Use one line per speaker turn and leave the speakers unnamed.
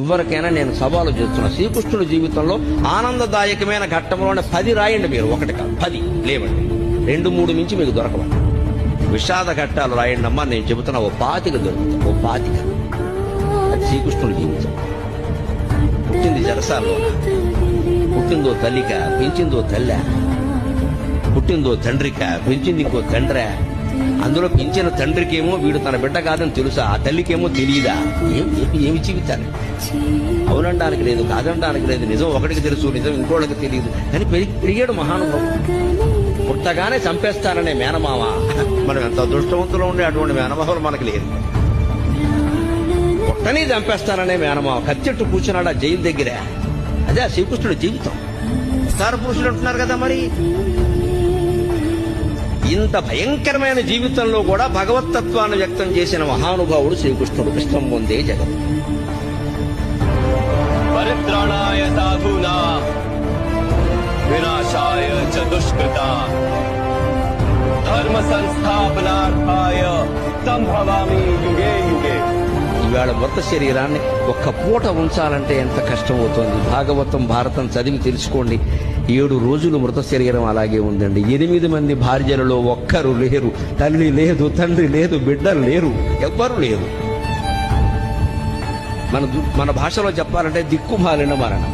ఎవరికైనా నేను సవాలు చేస్తున్నా, శ్రీకృష్ణుడి జీవితంలో ఆనందదాయకమైన ఘట్టంలోనే 10 రాయండి. మీరు ఒకటి కాదు 10 లేవండి, 2-3 మించి మీకు దొరకవండి. విషాద ఘట్టాలు రాయండి అమ్మా, నేను చెబుతున్నా ఓ 25 దొరుకుతుంది. ఓ 25 అది శ్రీకృష్ణుడి జీవితం. పుట్టింది జరసాల్లోన, పుట్టిందో తల్లిక, పెంచిందో తల్లి, పుట్టిందో తండ్రిక, పెంచింది ఇంకో తండ్రి. అందులో పెంచిన తండ్రికేమో వీడు తన బిడ్డ కాదని తెలుసా, ఆ తల్లికేమో తెలియదా? ఏమి జీవితాన్ని అవునడానికి లేదు, కాదనడానికి లేదు. నిజం ఒకటికి తెలుసు, నిజం ఇంకోళ్ళకి తెలియదు. కానీ పెరిగాడు మహానుభావుడు. పుట్టగానే చంపేస్తారనే మేనమామ. మనం ఎంత అదృష్టవంతులు ఉండే అటువంటి మేనమామలు మనకి లేదు. పుట్టని చంపేస్తారనే మేనమామ కత్తెట్టు కూర్చున్నాడు ఆ జైలు దగ్గర. అదే శ్రీకృష్ణుడి జీవితం. అవతార పురుషుడు అంటున్నారు కదా, మరి ఇంత భయంకరమైన జీవితంలో కూడా భగవత్తత్వాన్ని వ్యక్తం చేసిన మహానుభావుడు శ్రీకృష్ణుడు. కృష్ణం పొందే జగత్.
పరిత్రాణాయ సాధూనా వినాశాయ చ దుష్కృతా ధర్మ సంస్థాపనార్థాయ సంభవామి యుగే యుగే.
ఈవేళ మృత శరీరాన్ని ఒక్క పూట ఉంచాలంటే ఎంత కష్టమవుతోంది. భాగవతం భారతం చదివి తెలుసుకోండి. 7 రోజులు మృత శరీరం అలాగే ఉందండి. 8 మంది భార్యలలో ఒక్కరు లేరు. తల్లి లేదు, తండ్రి లేదు, బిడ్డలు లేరు, ఎవ్వరు లేరు. మన భాషలో చెప్పాలంటే దిక్కుమాలిన మరణం.